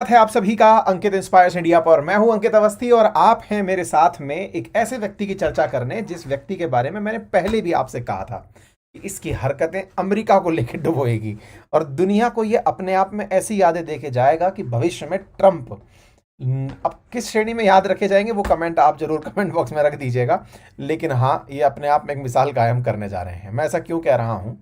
है आप सभी का अंकित इंस्पायर्स इंडिया पर। मैं हूं अंकित अवस्थी और आप हैं मेरे साथ में एक ऐसे व्यक्ति की चर्चा करने जिस व्यक्ति के बारे में मैंने पहले भी आपसे कहा था कि इसकी हरकतें अमेरिका को लेकर डुबोएगी और दुनिया को ये अपने आप में ऐसी यादें देके जाएगा कि भविष्य में ट्रंप अब किस श्रेणी में याद रखे जाएंगे वो कमेंट आप जरूर कमेंट बॉक्स में रख दीजिएगा। लेकिन हाँ, ये अपने आप में एक मिसाल कायम करने जा रहे हैं। मैं ऐसा क्यों कह रहा हूँ?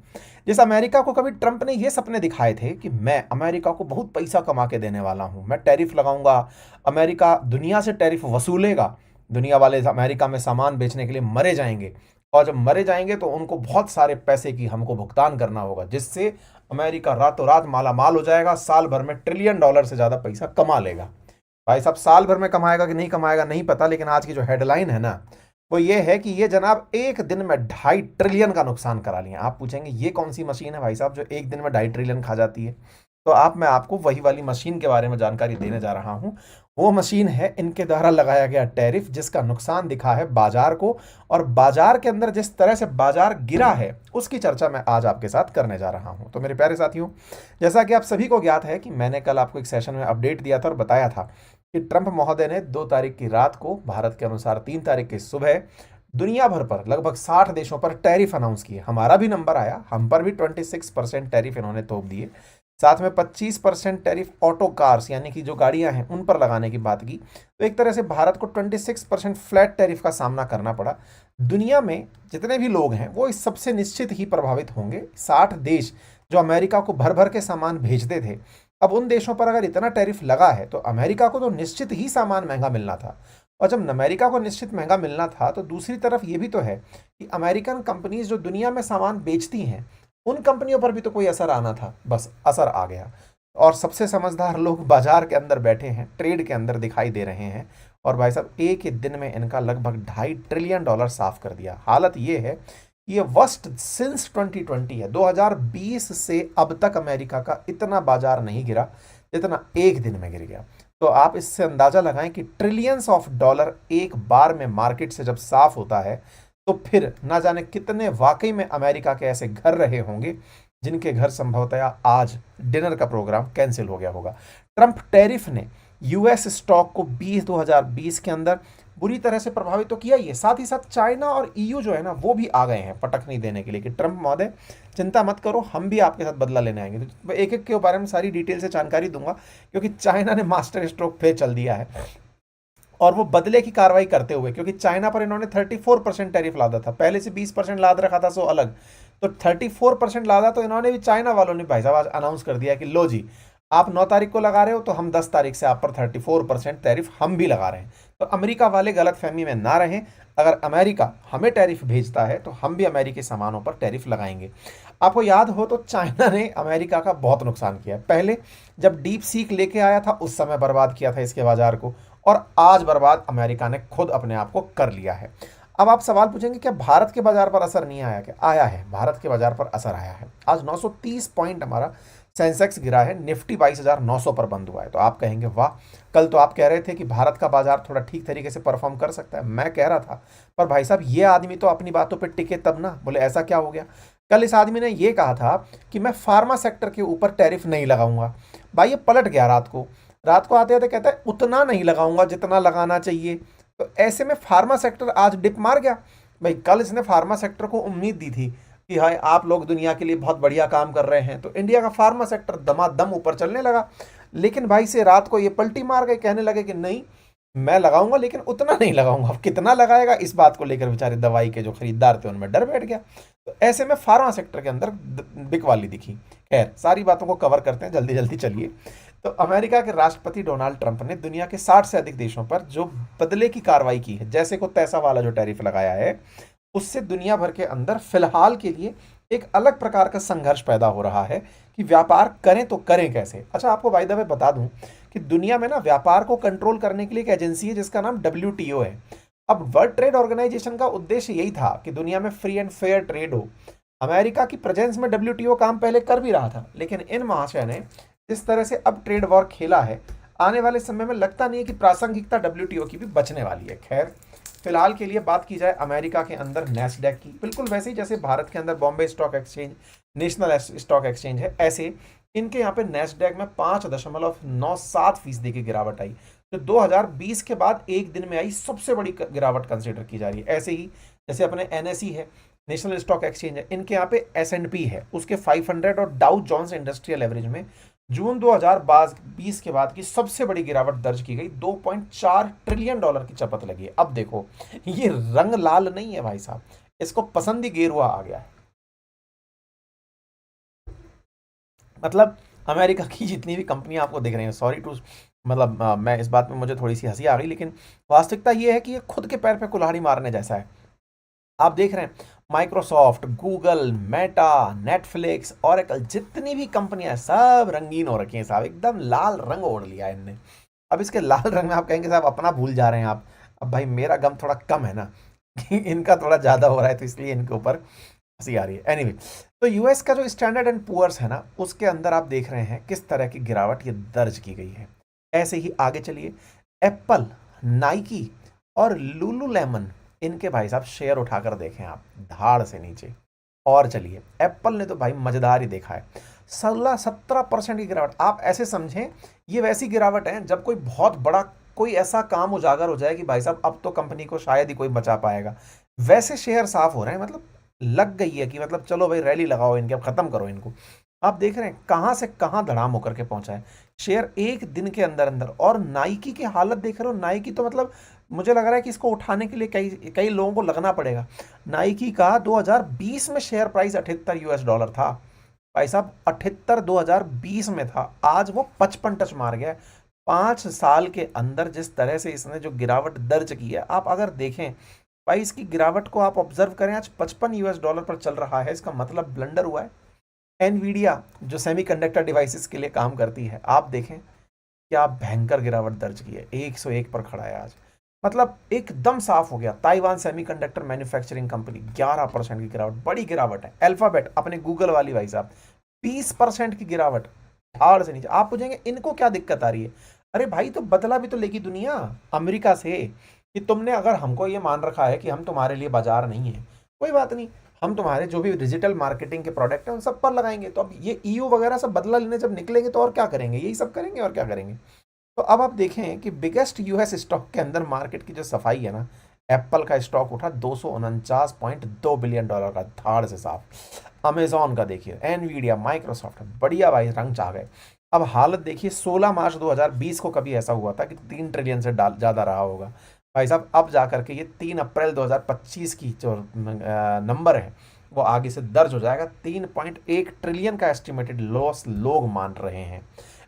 जिस अमेरिका को कभी ट्रंप ने ये सपने दिखाए थे कि मैं अमेरिका को बहुत पैसा कमा के देने वाला हूँ, मैं टैरिफ लगाऊंगा, अमेरिका दुनिया से टैरिफ वसूलेगा, दुनिया वाले अमेरिका में सामान बेचने के लिए मरे जाएंगे और जब मरे जाएंगे तो उनको बहुत सारे पैसे की हमको भुगतान करना होगा, जिससे अमेरिका रातों रात माला माल हो जाएगा, साल भर में $1 ट्रिलियन से ज़्यादा पैसा कमा लेगा। भाई साहब, साल भर में कमाएगा कि नहीं कमाएगा नहीं पता, लेकिन आज की जो हेडलाइन है ना वो ये है कि ये जनाब एक दिन में 2.5 ट्रिलियन का नुकसान करा लिया। आप पूछेंगे ये कौन सी मशीन है भाई साहब जो एक दिन में 2.5 ट्रिलियन खा जाती है? तो मैं आपको वही वाली मशीन के बारे में जानकारी देने जा रहा हूँ। वो मशीन है इनके द्वारा लगाया गया टैरिफ, जिसका नुकसान दिखा है बाजार को, और बाजार के अंदर जिस तरह से बाजार गिरा है उसकी चर्चा मैं आज आपके साथ करने जा रहा हूँ। तो मेरे प्यारे साथियों, जैसा कि आप सभी को ज्ञात है कि मैंने कल आपको एक सेशन में अपडेट दिया था और बताया था कि ट्रंप महोदय ने 2 तारीख की रात को, भारत के अनुसार 3 तारीख की सुबह, दुनिया भर पर लगभग 60 देशों पर टैरिफ अनाउंस किए। हमारा भी नंबर आया, हम पर भी 26% टैरिफ इन्होंने थोप दिए। साथ में 25% टैरिफ ऑटो कार्स यानी कि जो गाड़ियां हैं उन पर लगाने की बात की। तो एक तरह से भारत को 26% फ्लैट टैरिफ का सामना करना पड़ा। दुनिया में जितने भी लोग हैं वो इस सबसे निश्चित ही प्रभावित होंगे। 60 देश जो अमेरिका को भर भर के सामान भेजते थे, अब उन देशों पर अगर इतना टैरिफ लगा है तो अमेरिका को तो निश्चित ही सामान महंगा मिलना था। और जब अमेरिका को निश्चित महंगा मिलना था तो दूसरी तरफ ये भी तो है कि अमेरिकन कंपनीज जो दुनिया में सामान बेचती हैं उन कंपनियों पर भी तो कोई असर आना था। बस असर आ गया और सबसे समझदार लोग बाजार के अंदर बैठे हैं, ट्रेड के अंदर दिखाई दे रहे हैं। और भाई साहब, एक ही दिन में इनका लगभग $2.5 ट्रिलियन साफ कर दिया। हालत ये है, ये वर्स्ट सिंस 2020 है। 2020 से अब तक अमेरिका का इतना बाजार नहीं गिरा जितना एक दिन में गिर गया। तो आप इससे अंदाजा लगाएं कि ट्रिलियंस ऑफ डॉलर एक बार में मार्केट से जब साफ होता है तो फिर ना जाने कितने वाकई में अमेरिका के ऐसे घर रहे होंगे जिनके घर संभवतः आज डिनर का प्रोग्राम कैंसिल हो गया होगा। ट्रंप टैरिफ ने यूएस स्टॉक को 2020 के अंदर बुरी तरह से प्रभावित तो किया ही है। साथ ही साथ चाइना और ईयू जो है ना वो भी आ गए हैं पटक नहीं देने के लिए कि ट्रंप महोदय चिंता मत करो, हम भी आपके साथ बदला लेने आएंगे। तो एक एक के बारे में सारी डिटेल से जानकारी दूंगा, क्योंकि चाइना ने मास्टर स्ट्रोक फिर चल दिया है और वो बदले की कार्रवाई करते हुए, क्योंकि चाइना पर इन्होंने 34% टैरिफ लादा था, पहले से 20% लाद रखा था, सो अलग। तो 34% लादा तो इन्होंने भी, चाइना वालों ने भाई साहब आज अनाउंस कर दिया कि लो जी, आप 9 तारीख को लगा रहे हो तो हम 10 तारीख से आप पर 34% टैरिफ हम भी लगा रहे हैं। तो अमेरिका वाले गलत फहमी में ना रहें, अगर अमेरिका हमें टैरिफ भेजता है तो हम भी अमेरिकी सामानों पर टैरिफ लगाएंगे। आपको याद हो तो चाइना ने अमेरिका का बहुत नुकसान किया है। पहले जब डीप सीक लेके आया था उस समय बर्बाद किया था इसके बाजार को, और आज बर्बाद अमेरिका ने खुद अपने आप को कर लिया है। अब आप सवाल पूछेंगे क्या भारत के बाजार पर असर नहीं आया? क्या आया है, भारत के बाजार पर असर आया है। आज 930 पॉइंट हमारा सेंसेक्स गिरा है, निफ्टी 22,900 पर बंद हुआ है। तो आप कहेंगे वाह, कल तो आप कह रहे थे कि भारत का बाजार थोड़ा ठीक तरीके से परफॉर्म कर सकता है। मैं कह रहा था पर भाई साहब ये आदमी तो अपनी बातों पर टिके तब ना। बोले ऐसा क्या हो गया? कल इस आदमी ने ये कहा था कि मैं फार्मा सेक्टर के ऊपर टैरिफ नहीं लगाऊंगा। भाई ये पलट गया रात को आते आते कहता है उतना नहीं लगाऊंगा जितना लगाना चाहिए। तो ऐसे में फार्मा सेक्टर आज डिप मार गया। भाई कल इसने फार्मा सेक्टर को उम्मीद दी थी कि हाय आप लोग दुनिया के लिए बहुत बढ़िया काम कर रहे हैं, तो इंडिया का फार्मा सेक्टर दमादम ऊपर चलने लगा। लेकिन भाई से रात को ये पलटी मार गए, कहने लगे कि नहीं मैं लगाऊंगा लेकिन उतना नहीं लगाऊंगा। अब कितना लगाएगा इस बात को लेकर बेचारे दवाई के जो खरीदार थे उनमें डर बैठ गया। तो ऐसे में फार्मा सेक्टर के अंदर बिकवाली दिखी। खैर, सारी बातों को कवर करते हैं जल्दी जल्दी, चलिए। तो अमेरिका के राष्ट्रपति डोनाल्ड ट्रंप ने दुनिया के 60 से अधिक देशों पर जो बदले की कार्रवाई की है, जैसे को तैसा वाला जो टैरिफ लगाया है, उससे दुनिया भर के अंदर फिलहाल के लिए एक अलग प्रकार का संघर्ष पैदा हो रहा है कि व्यापार करें तो करें कैसे। अच्छा, आपको बाय द वे बता दूं कि दुनिया में ना व्यापार को कंट्रोल करने के लिए एक एजेंसी है जिसका नाम WTO है। अब वर्ल्ड ट्रेड ऑर्गेनाइजेशन का उद्देश्य यही था कि दुनिया में फ्री एंड फेयर ट्रेड हो। अमेरिका की प्रेजेंस में WTO काम पहले कर भी रहा था, लेकिन इन महाशय ने जिस तरह से अब ट्रेड वॉर खेला है, आने वाले समय में लगता नहीं है कि प्रासंगिकता WTO की भी बचने वाली है। खैर, फिलहाल के लिए बात की जाए अमेरिका के अंदर नैस्डैक की, बिल्कुल वैसे ही जैसे भारत के अंदर Bombay stock exchange national stock exchange है, ऐसे इनके यहाँ पे नेस्डैक में 5.97% की गिरावट आई, जो 2020 के बाद एक दिन में आई सबसे बड़ी गिरावट कंसीडर की जा रही है। ऐसे ही जैसे अपने एनएसई है, नेशनल स्टॉक एक्सचेंज है, इनके यहाँ पे एसएनपी है, उसके 500 और डाउ जोन्स इंडस्ट्रियल एवरेज में जून 2020 के बाद की सबसे बड़ी गिरावट दर्ज की गई। $2.4 ट्रिलियन की चपत लगी है। अब देखो, ये रंग लाल नहीं है भाई साहब, इसको पसंद ही गेरुआ आ गया है। मतलब अमेरिका की जितनी भी कंपनियां आपको दिख रही हैं, सॉरी टू मतलब मैं इस बात में मुझे थोड़ी सी हंसी आ गई, लेकिन वास्तविकता ये है कि ये खुद के पैर पे कुल्हाड़ी मारने जैसा है। आप देख रहे हैं Microsoft, Google, Meta, Netflix, oracle, जितनी भी कंपनियां हैं सब रंगीन हो रखी हैं साहब, एकदम लाल रंग ओढ़ लिया है इनने। अब इसके लाल रंग में आप कहेंगे साहब अपना भूल जा रहे हैं आप। अब भाई मेरा गम थोड़ा कम है ना इनका थोड़ा ज़्यादा हो रहा है, तो इसलिए इनके ऊपर हंसी आ रही है। एनीवे, तो यूएस का जो स्टैंडर्ड एंड पुअर्स है ना, उसके अंदर आप देख रहे हैं किस तरह की गिरावट ये दर्ज की गई है। ऐसे ही आगे चलिए, एप्पल, नाइकी और लुलू लेमन, इनके भाई साहब शेयर उठाकर देखें आप धाड़ से नीचे। और चलिए, एप्पल ने तो भाई मजेदार ही देखा है, 16-17% की गिरावट। आप ऐसे समझें ये वैसी गिरावट है जब कोई बहुत बड़ा कोई ऐसा काम उजागर हो जाए कि भाई साहब अब तो कंपनी को शायद ही कोई बचा पाएगा, वैसे शेयर साफ हो रहे हैं। मतलब लग गई है कि मतलब चलो भाई रैली लगाओ इनके, अब खत्म करो इनको। आप देख रहे हैं कहां से कहां धड़ाम होकर के पहुंचा है शेयर एक दिन के अंदर अंदर। और नाइकी की हालत देख रहे हो, नाइकी तो मतलब मुझे लग रहा है कि इसको उठाने के लिए कई कई लोगों को लगना पड़ेगा। नाइकी का 2020 में शेयर प्राइस $78 था भाई साहब, 78 2020 में था, आज वो 55 टच मार गया है। 5 साल के अंदर जिस तरह से इसने जो गिरावट दर्ज की है, आप अगर देखें भाई इसकी गिरावट को आप ऑब्जर्व करें, आज $55 पर चल रहा है। इसका मतलब ब्लंडर हुआ है। एनवीडिया जो सेमीकंडक्टर डिवाइसेस के लिए काम करती है, आप देखें क्या भयंकर गिरावट दर्ज की है, 101 पर खड़ा है आज। मतलब एकदम साफ हो गया। ताइवान सेमीकंडक्टर मैन्युफैक्चरिंग कंपनी 11% की गिरावट, बड़ी गिरावट है। अल्फाबेट अपने गूगल वाली भाई साहब 20% की गिरावट, आड़ से नीचे। आप पूछेंगे इनको क्या दिक्कत आ रही है? अरे भाई तो बदला भी तो लेगी दुनिया अमेरिका से, कि तुमने अगर हमको ये मान रखा है कि हम तुम्हारे लिए बाजार नहीं है, कोई बात नहीं, हम तुम्हारे जो भी डिजिटल मार्केटिंग के प्रोडक्ट हैं उन सब पर लगाएंगे। तो अब ये ईयू वगैरह सब बदला लेने जब निकलेंगे तो और क्या करेंगे, यही सब करेंगे और क्या करेंगे। तो अब आप देखें कि बिगेस्ट यूएस स्टॉक के अंदर मार्केट की जो सफाई है ना, एप्पल का स्टॉक उठा $249.2 बिलियन का, धाड़ से साफ। अमेजॉन का देखिए, एनवीडिया, माइक्रोसॉफ्ट, बढ़िया भाई रंग चाह गए। अब हालत देखिए, 16 मार्च 2020 को कभी ऐसा हुआ था कि 3 ट्रिलियन से ज़्यादा रहा होगा भाई साहब, अब जाकर के ये 3 अप्रैल 2025 की जो नंबर है वो आगे से दर्ज हो जाएगा। 3.1 ट्रिलियन का एस्टिमेटेड लॉस लोग मान रहे हैं।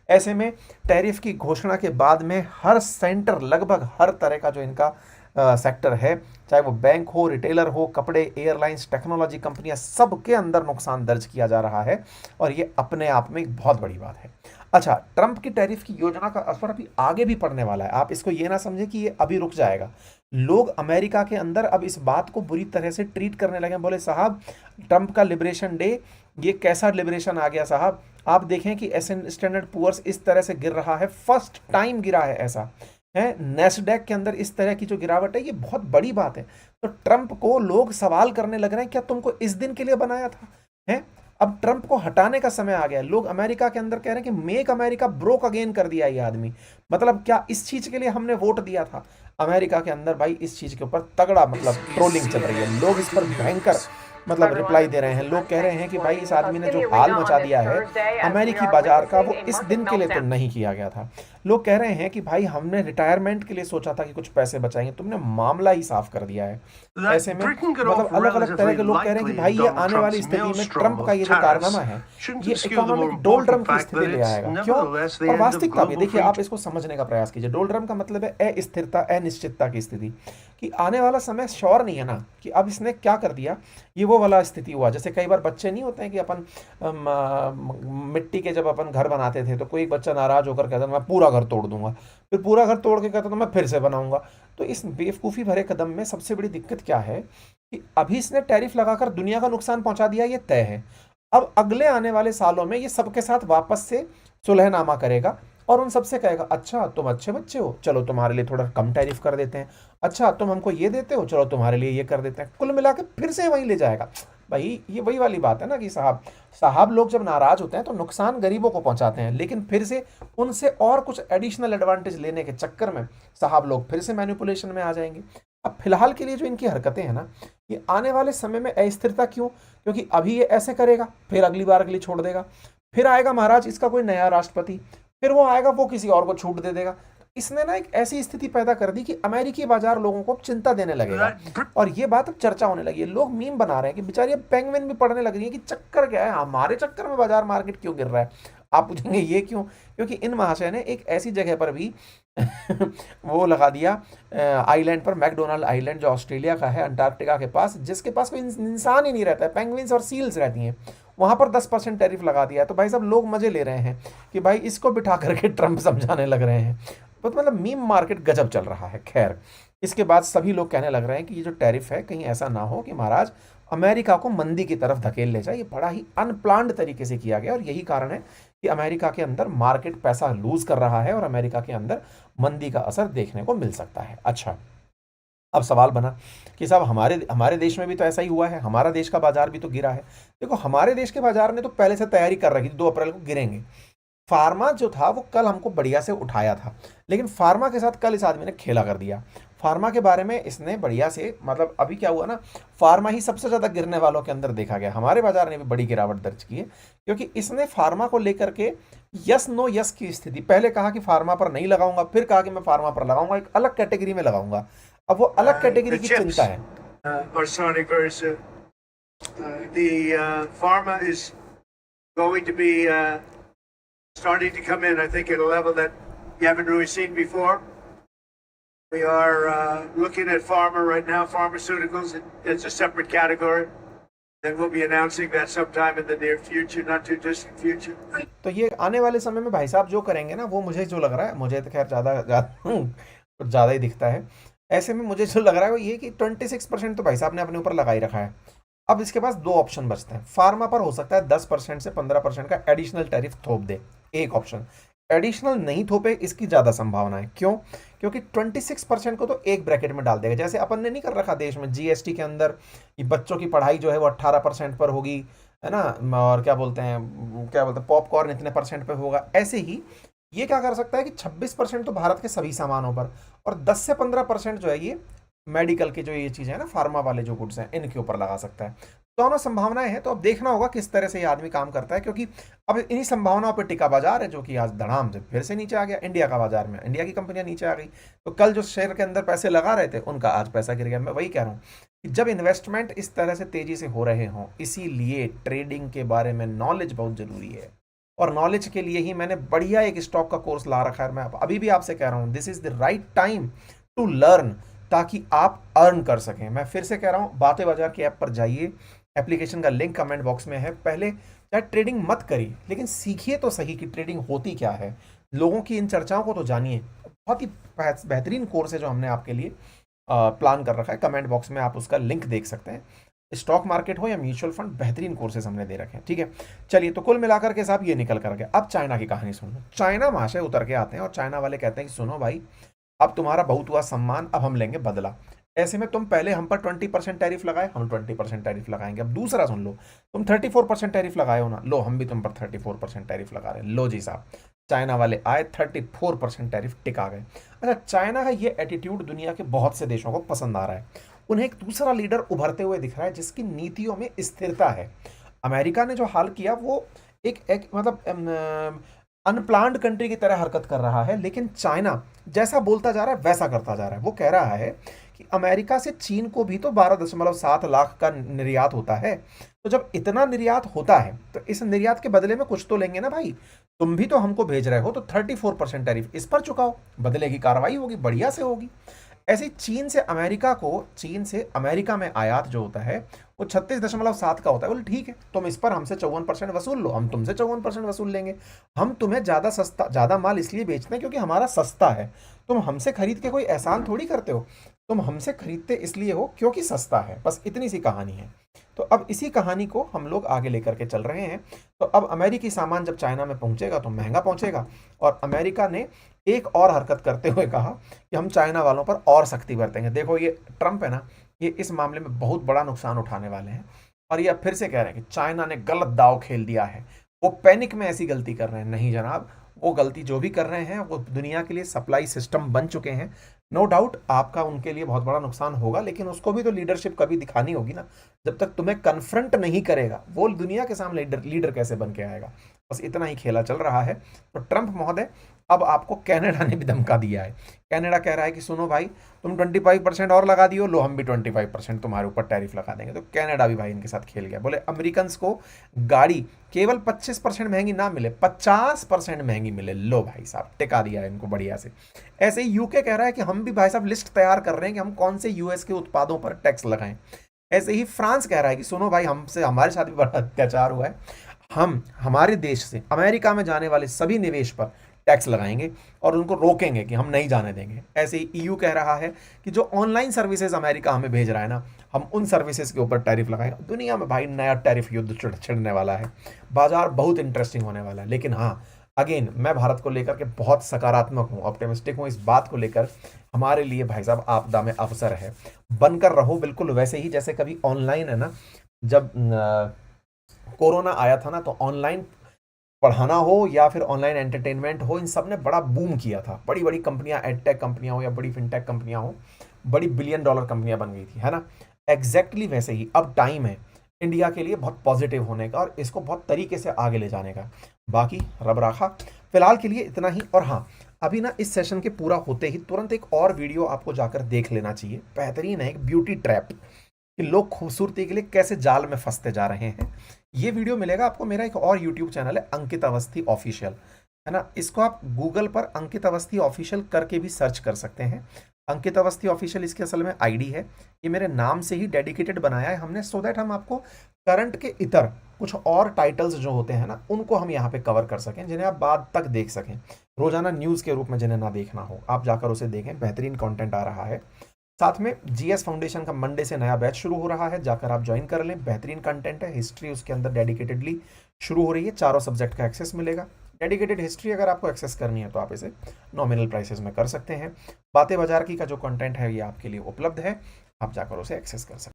ऐसे में टैरिफ की घोषणा के बाद में हर सेंटर, लगभग हर तरह का जो इनका सेक्टर है, चाहे वो बैंक हो, रिटेलर हो, कपड़े, एयरलाइंस, टेक्नोलॉजी कंपनियां, सबके अंदर नुकसान दर्ज किया जा रहा है। और ये अपने आप में एक बहुत बड़ी बात है। अच्छा, ट्रंप की टैरिफ की योजना का असर अभी आगे भी पड़ने वाला है। आप इसको ये ना समझे कि ये अभी रुक जाएगा। लोग अमेरिका के अंदर अब इस बात को बुरी तरह से ट्रीट करने लगे। बोले साहब ट्रंप का लिबरेशन डे, ये कैसा लिबरेशन आ गया साहब। आप देखें कि स्टैंडर्ड पुअर्स इस तरह से गिर रहा है, फर्स्ट टाइम गिरा है ऐसा है। नेस्डैक के अंदर इस तरह की जो गिरावट है, ये बहुत बड़ी बात है। तो ट्रंप को लोग सवाल करने लग रहे हैं, क्या तुमको इस दिन के लिए बनाया था है? अब ट्रंप को हटाने का समय आ गया। लोग अमेरिका के अंदर कह रहे हैं कि मेक अमेरिका ब्रोक अगेन कर दिया ये आदमी। मतलब क्या इस चीज के लिए हमने वोट दिया था? अमेरिका के अंदर भाई इस चीज के ऊपर तगड़ा मतलब ट्रोलिंग चल रही है। लोग इस पर भयंकर मतलब रिप्लाई दे रहे हैं। लोग कह रहे हैं कि भाई इस आदमी ने जो हाल मचा दिया है अमेरिकी बाजार का, वो इस दिन के लिए तो नहीं किया गया था। लोग कह रहे हैं कि भाई हमने रिटायरमेंट के लिए सोचा था कि कुछ पैसे बचाएंगे, तुमने मामला ही साफ कर दिया है। ऐसे में मतलब अलग अलग तरह के लोग कह रहे हैं कि भाई ये आने वाली स्थिति में ट्रंप का ये जो कारनामा है, ये इकोनॉमिक डोलड्रम की स्थिति ले आएगा। क्यों? और वास्तविकता भी देखिए, आप इसको समझने का प्रयास कीजिए। डोलड्रम का मतलब है अस्थिरता, अनिश्चितता की स्थिति, कि आने वाला समय श्योर नहीं है ना, कि अब इसने क्या कर दिया। ये वो वाला स्थिति हुआ जैसे कई बार बच्चे नहीं होते हैं कि अपन मिट्टी के जब अपन घर बनाते थे तो कोई एक बच्चा नाराज होकर कहता था मैं पूरा घर तोड़ दूंगा, फिर पूरा घर तोड़ के कहता था मैं फिर से बनाऊंगा। तो इस बेवकूफ़ी भरे कदम में सबसे बड़ी दिक्कत क्या है कि अभी इसने टैरिफ लगाकर दुनिया का नुकसान पहुंचा दिया, ये तय है। अब अगले आने वाले सालों में ये सबके साथ वापस से सुलहनामा करेगा और उन सबसे कहेगा अच्छा तुम अच्छे बच्चे हो, चलो तुम्हारे लिए थोड़ा कम टैरिफ कर देते हैं, अच्छा तुम हमको ये देते हो, चलो तुम्हारे लिए ये कर देते हैं। कुल मिला के फिर से वहीं ले जाएगा। भाई ये वही वाली बात है ना कि साहब साहब लोग जब नाराज होते हैं तो नुकसान गरीबों को पहुंचाते हैं, लेकिन फिर से उनसे और कुछ एडिशनल एडवांटेज लेने के चक्कर में साहब लोग फिर से मैनिपुलेशन में आ जाएंगे। अब फिलहाल के लिए जो इनकी हरकतें हैं ना, ये आने वाले समय में अस्थिरता क्यों, क्योंकि अभी ये ऐसे करेगा, फिर अगली बार अगली छोड़ देगा, फिर आएगा महाराज इसका कोई नया राष्ट्रपति, फिर वो आएगा वो किसी और को छूट दे देगा। इसने ना एक ऐसी स्थिति पैदा कर दी कि अमेरिकी बाजार लोगों को चिंता देने लगेगा, और ये बात अब चर्चा होने लगी है। लोग मीम बना रहे हैं कि बेचारी अब पेंगुइन भी पढ़ने लग रही है कि चक्कर क्या है, हमारे चक्कर में बाजार मार्केट क्यों गिर रहा है। आप पूछेंगे ये क्यों, क्योंकि इन महाशय ने एक ऐसी जगह पर भी वो लगा दिया आइलैंड पर, मैकडोनाल्ड आइलैंड जो ऑस्ट्रेलिया का है अंटार्कटिका के पास, जिसके पास कोई इंसान ही नहीं रहता है, पेंगुइन्स और सील्स रहती हैं, वहां पर 10% टैरिफ लगा दिया है। तो भाई साहब लोग मजे ले रहे हैं कि भाई इसको बिठा करके ट्रंप समझाने लग रहे हैं। तो मतलब मीम मार्केट गजब चल रहा है। खैर इसके बाद सभी लोग कहने लग रहे हैं कि ये जो टैरिफ है कहीं ऐसा ना हो कि महाराज अमेरिका को मंदी की तरफ धकेल ले जाए। ये बड़ा ही अनप्लान्ड तरीके से किया गया और यही कारण है कि अमेरिका के अंदर मार्केट पैसा लूज कर रहा है और अमेरिका के अंदर मंदी का असर देखने को मिल सकता है। अच्छा, अब सवाल बना कि साहब हमारे हमारे देश में भी तो ऐसा ही हुआ है, हमारा देश का बाजार भी तो गिरा है। देखो हमारे देश के बाजार ने तो पहले से तैयारी कर रखी थी 2 अप्रैल को गिरेंगे। फार्मा जो था वो कल हमको बढ़िया से उठाया था, लेकिन फार्मा के साथ कल इस आदमी ने खेला कर दिया। फार्मा के बारे में इसने बढ़िया से, मतलब अभी क्या हुआ ना, फार्मा ही सबसे ज़्यादा गिरने वालों के अंदर देखा गया। हमारे बाजार ने भी बड़ी गिरावट दर्ज की है क्योंकि इसने फार्मा को लेकर के यस नो यस की स्थिति, पहले कहा कि फार्मा पर नहीं लगाऊंगा, फिर कहा कि मैं फार्मा पर लगाऊंगा, एक अलग कैटेगरी में लगाऊंगा। अब वो अलग कैटेगरी की चिंता है। Going to be starting to come in, I think, at a level that you haven't really seen before. We are looking at pharma right now, pharmaceuticals. It's a separate category. Then we'll be announcing that sometime in the near future, not too distant future. तो ये आने वाले समय में भाई साहब जो करेंगे ना, वो मुझे जो लग रहा है, मुझे तो खैर ज़्यादा ही दिखता है। ऐसे में मुझे जो लग रहा है वो ये कि 26% तो भाई साहब ने अपने ऊपर लगा ही रखा है। अब इसके पास 2 ऑप्शन बचते हैं। फार्मा पर हो सकता है 10% से 15% का एडिशनल टैरिफ थोप दे, एक ऑप्शन। एडिशनल नहीं थोपे इसकी ज़्यादा संभावना है। क्यों? क्योंकि 26% को तो एक ब्रैकेट में डाल देगा। जैसे अपन ने नहीं कर रखा देश में जीएसटी के अंदर कि बच्चों की पढ़ाई जो है वो 18% पर होगी, है ना, और क्या बोलते हैं पॉपकॉर्न इतने परसेंट पे होगा। ऐसे ही ये क्या कर सकता है कि 26% तो भारत के सभी सामानों पर, और 10 से 15% जो है ये मेडिकल की जो ये चीज़ें हैं ना, फार्मा वाले जो गुड्स हैं, इनके ऊपर लगा सकता है। दोनों संभावनाएं हैं। तो अब देखना होगा किस तरह से ये आदमी काम करता है, क्योंकि अब इन्हीं संभावनाओं पर टिका बाजार है, जो कि आज धड़ाम से फिर से नीचे आ गया। इंडिया का बाजार में इंडिया की कंपनियां नीचे आ गई, तो कल जो शेयर के अंदर पैसे लगा रहे थे उनका आज पैसा गिर गया। मैं वही कह रहा हूँ कि जब इन्वेस्टमेंट इस तरह से तेजी से हो रहे हों, इसीलिए ट्रेडिंग के बारे में नॉलेज बहुत जरूरी है। और नॉलेज के लिए ही मैंने बढ़िया एक स्टॉक का कोर्स ला रखा है। मैं अभी भी आपसे कह रहा हूँ, this is the right time to learn, ताकि आप अर्न कर सकें। मैं फिर से कह रहा हूँ, बातें बाजार की ऐप पर जाइए, एप्लीकेशन का लिंक कमेंट बॉक्स में है। पहले चाहे ट्रेडिंग मत करिए, लेकिन सीखिए तो सही कि ट्रेडिंग होती क्या है। लोगों की इन चर्चाओं को तो जानिए। बहुत ही बेहतरीन कोर्स है जो हमने आपके लिए प्लान कर रखा है। कमेंट बॉक्स में आप उसका लिंक देख सकते हैं। स्टॉक मार्केट हो या म्यूचुअल फंड, बेहतरीन कोर्सेज हमने दे रखे हैं। ठीक है, चलिए, तो कुल मिलाकर के साहब ये निकल कर गया। अब चाइना की कहानी सुन लो। चाइना महाशय उतर के आते हैं और चाइना वाले कहते हैं कि सुनो भाई, अब तुम्हारा बहुत हुआ सम्मान, अब हम लेंगे बदला। ऐसे में तुम पहले हम पर 20% टैरिफ लगाए, हम 20% टैरिफ लगाएंगे। अब दूसरा सुन लो, तुम 34% टैरिफ लगाए हो ना, लो हम भी तुम पर 34% टैरिफ लगा रहे हैं। लो जी साहब, चाइना वाले आए, 34% टैरिफ टिका गए। अच्छा, चाइना का ये एटीट्यूड दुनिया के बहुत से देशों को पसंद आ रहा है। उन्हें एक दूसरा लीडर उभरते हुए दिख रहा है जिसकी नीतियों में स्थिरता है। अमेरिका ने जो हाल किया वो एक मतलब अनप्लान्ड कंट्री की तरह हरकत कर रहा है, लेकिन चाइना जैसा बोलता जा रहा है वैसा करता जा रहा है। वो कह रहा है कि अमेरिका से चीन को भी तो 12.7 लाख का निर्यात होता है, तो जब इतना निर्यात होता है तो इस निर्यात के बदले में कुछ तो लेंगे ना भाई। तुम भी तो हमको भेज रहे हो, तो 34% टैरिफ इस पर चुकाओ, बदले की कार्रवाई होगी, बढ़िया से होगी। ऐसे चीन से अमेरिका में आयात जो होता है वो 36.7 का होता है। बोले ठीक है, तुम इस पर हमसे 54% वसूल लो, हम तुमसे 54% वसूल लेंगे। हम तुम्हें ज़्यादा माल इसलिए बेचते हैं क्योंकि हमारा सस्ता है। तुम हमसे खरीद के कोई एहसान थोड़ी करते हो, तुम हमसे खरीदते इसलिए हो क्योंकि सस्ता है। बस इतनी सी कहानी है। तो अब इसी कहानी को हम लोग आगे लेकर के चल रहे हैं। तो अब अमेरिकी सामान जब चाइना में पहुंचेगा तो महंगा पहुंचेगा, और अमेरिका ने एक और हरकत करते हुए कहा कि हम चाइना वालों पर और सख्ती बरतेंगे। देखो ये ट्रंप है ना, ये इस मामले में बहुत बड़ा नुकसान उठाने वाले हैं। और ये अब फिर से कह रहे हैं कि चाइना ने गलत दांव खेल दिया है, वो पैनिक में ऐसी गलती कर रहे हैं। नहीं जनाब, वो गलती जो भी कर रहे हैं वो दुनिया के लिए सप्लाई सिस्टम बन चुके हैं। नो डाउट आपका उनके लिए बहुत बड़ा नुकसान होगा, लेकिन उसको भी तो लीडरशिप कभी दिखानी होगी ना। जब तक तुम्हें कन्फ्रंट नहीं करेगा वो दुनिया के सामने लीडर कैसे बन के आएगा। बस इतना ही खेला चल रहा है। तो ट्रंप महोदय, अब आपको कनाडा ने भी धमका दिया है। कनाडा कह रहा है कि सुनो भाई, तुम 25% और लगा दियो, लो हम भी 25% तुम्हारे ऊपर टैरिफ लगा देंगे। तो कनाडा भी भाई इनके साथ खेल गया। बोले अमेरिकन को गाड़ी केवल 25% महंगी ना मिले, 50% महंगी मिले। लो भाई साहब, टिका दिया है इनको बढ़िया से। ऐसे ही यूके कह रहा है कि हम भी भाई साहब लिस्ट तैयार कर रहे हैं कि हम कौन से यूएस के उत्पादों पर टैक्स लगाएं। ऐसे ही फ्रांस कह रहा है कि सुनो भाई, हमसे हमारे साथ भी बड़ा अत्याचार हुआ है, हम हमारे देश से अमेरिका में जाने वाले सभी निवेश पर टैक्स लगाएंगे और उनको रोकेंगे कि हम नहीं जाने देंगे। ऐसे ही ईयू कह रहा है कि जो ऑनलाइन सर्विसेज अमेरिका हमें भेज रहा है ना, हम उन सर्विसेज के ऊपर टैरिफ लगाएंगे। दुनिया में भाई नया टैरिफ युद्ध छिड़ने वाला है। बाजार बहुत इंटरेस्टिंग होने वाला है। लेकिन हाँ, अगेन मैं भारत को लेकर के बहुत सकारात्मक हूँ, ऑप्टिमिस्टिक हूँ इस बात को लेकर। हमारे लिए भाई साहब आपदा में अवसर है, बनकर रहो बिल्कुल वैसे ही जैसे कभी ऑनलाइन है ना, जब कोरोना आया था ना, तो ऑनलाइन पढ़ाना हो या फिर ऑनलाइन एंटरटेनमेंट हो, इन सब ने बड़ा बूम किया था। बड़ी बड़ी कंपनियां, एडटेक कंपनियां हो या बड़ी फिनटेक कंपनियां हो, बड़ी $1 बिलियन कंपनियां बन गई थी, है ना। एग्जैक्टली वैसे ही अब टाइम है इंडिया के लिए बहुत पॉजिटिव होने का और इसको बहुत तरीके से आगे ले जाने का। बाकी रब राखा, फिलहाल के लिए इतना ही। और हाँ, अभी ना इस सेशन के पूरा होते ही तुरंत एक और वीडियो आपको जाकर देख लेना चाहिए। बेहतरीन है, एक ब्यूटी ट्रैप, कि लोग खूबसूरती के लिए कैसे जाल में फंसते जा रहे हैं। ये वीडियो मिलेगा आपको, मेरा एक और यूट्यूब चैनल है अंकित अवस्थी ऑफिशियल, है ना। इसको आप गूगल पर अंकित अवस्थी ऑफिशियल करके भी सर्च कर सकते हैं। अंकित अवस्थी ऑफिशियल इसकी असल में आईडी है। ये मेरे नाम से ही डेडिकेटेड बनाया है हमने, सो दैट हम आपको करंट के इतर कुछ और टाइटल्स जो होते हैं ना, उनको हम यहाँ पे कवर कर सकें, जिन्हें आप बाद तक देख सकें। रोजाना न्यूज़ के रूप में जिन्हें ना देखना हो, आप जाकर उसे देखें। बेहतरीन कंटेंट आ रहा है। साथ में जीएस फाउंडेशन का मंडे से नया बैच शुरू हो रहा है, जाकर आप ज्वाइन कर लें। बेहतरीन कंटेंट है, हिस्ट्री उसके अंदर डेडिकेटेडली शुरू हो रही है। चारों सब्जेक्ट का एक्सेस मिलेगा। डेडिकेटेड हिस्ट्री अगर आपको एक्सेस करनी है तो आप इसे नॉमिनल प्राइसेस में कर सकते हैं। बातें बाजार की का जो कंटेंट है ये आपके लिए उपलब्ध है, आप जाकर उसे एक्सेस कर सकते हैं।